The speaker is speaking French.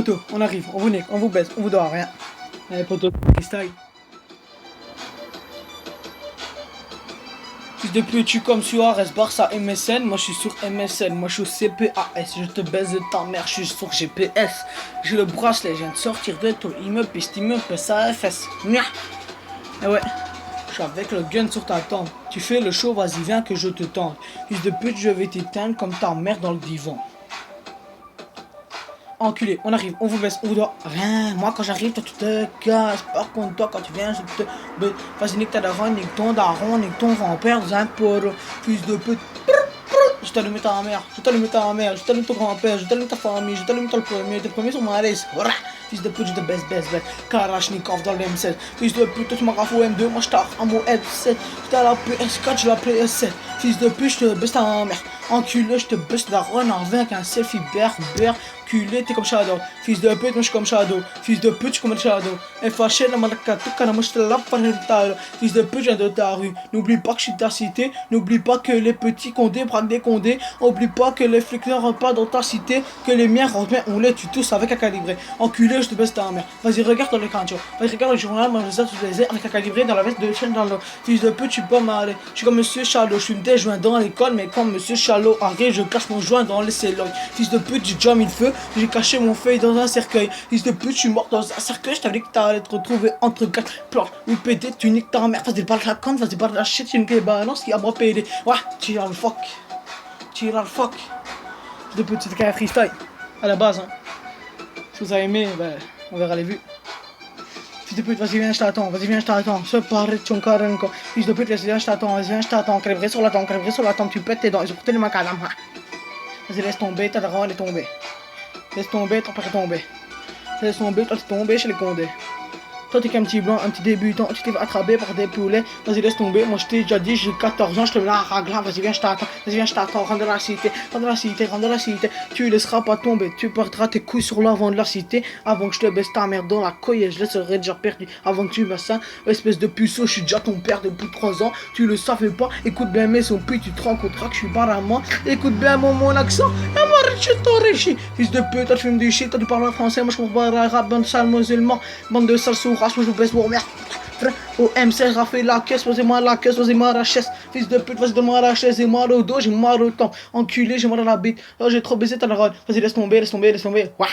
poteau, on arrive, on vous nique, on vous baisse, on vous doit rien. Allez, poteau, freestyle. Fils de pute, tu comme Suarez, Barça, MSN, moi je suis sur MSN, moi je suis au CPAS, je te baise de ta mère, je suis sur GPS. J'ai le bracelet, je viens de sortir de ton immeuble, ça FS. Et ouais, je suis avec le gun sur ta tempe. Tu fais le show, vas-y viens que je te tente. Fils de pute, je vais t'éteindre comme ta mère dans le divan. Enculé, on arrive, on vous baisse, on vous doit rien. Moi quand j'arrive, toi tu te casses. Par contre toi quand tu viens, je te... Vas-y nique ta daronne, nique ton daron, nique ton grand-père, un poro. Fils de pute. Je t'allume ta mère, je t'allume ta mère, je t'allume ton grand-père, je t'allume ta famille, je t'allume ton premier, tes premiers sur ma laisse. Fils de pute, je te baisse. Karachnikov dans le M7. Fils de pute, tu m'as rafou M2, moi je t'arre à mon M7. J'étais à la PS4, je la PS7. Fils de pute, je te baisse ta mère. Enculé, je te baisse la run en vain avec un selfie bear. Culé, t'es comme Shadow. Fils de pute, moi je suis comme Shadow. Fils de pute, je suis comme Shadow. FHL, la malakatu, kana moi je te la parle. Fils de pute, je viens de ta rue. N'oublie pas que je suis de ta cité. N'oublie pas que les petits condés braquent des condés. Oublie pas que les flics ne rentrent pas dans ta cité. Que les miens rentrent bien, on les tue tous avec un calibré. Enculé, je te baisse ta mère. Vas-y, regarde dans les cantos. Vas-y, regarde le journal, moi je les ai avec un calibré dans la veste de chaîne dans le. Fils de pute, tu peux m'aller. Je suis comme Monsieur Chalot. Je fume des joints dans l'école, mais quand Monsieur Chalot arrive, je cache mon joint dans les cellules. Fils de pute, j'ai déjà mis le feu. J'ai caché mon feuille dans un cercueil. Fils de pute, je suis mort dans un cercueil. Je t'avais dit que t'allais te retrouver entre quatre planches. Ou pédé, tu niques ta mère. Vas-y, parle la conne, vas-y, parle la shit. Tu niques les balances qui a moi pédé. Ouais, tire le fuck. Fils de pute, c'était qu'un freestyle. À la base, hein. Si vous avez aimé, ben, on verra les vues. Fils de pute, vas-y, viens, je t'attends. Vas-y, viens, je t'attends. Se parle de ton carré encore. Fils de pute, vas-y, viens, je t'attends. Vas-y, viens, je t'attends. Crèverai sur la tempe, tu pètes tes dents. Ils ont coûté le macadam. Vas-y, laisse tomber, ta daronne est tombée. Laisse tomber, ton père est tombé. Laisse tomber, toi t'es tombé chez les condés. Toi t'es qu'un petit blanc, un petit débutant, tu t'es fait attraper par des poulets. Vas-y laisse tomber, moi je t'ai déjà dit, j'ai 14 ans, je te mets la ragla, vas-y viens je t'attends, rentre dans la cité, tu laisseras pas tomber, tu perdras tes couilles sur l'avant de la cité, avant que je te baisse ta mère dans la couille et je laisserai déjà perdu, avant que tu fasses ça, espèce de puceau, je suis déjà ton père depuis 3 ans, tu le savais pas, écoute bien mes sons, puis tu te rends compte que je suis pas à moi, écoute bien mon accent, fils de pute, toi tu fumes du shit, toi tu parles français, moi je comprends pas arabe, bande de sales musulmans, bande de sales sourds, moi je vous baisse vos mères. Au MC, rafé la caisse, posez-moi la caisse, posez-moi la chaise. Fils de pute, vas-y, donne-moi la chaise. J'ai mal au dos, j'ai mal au temps. Enculé, j'ai mal à la bite. Oh, j'ai trop baisé ta daronne. Vas-y, laisse tomber. Ouais.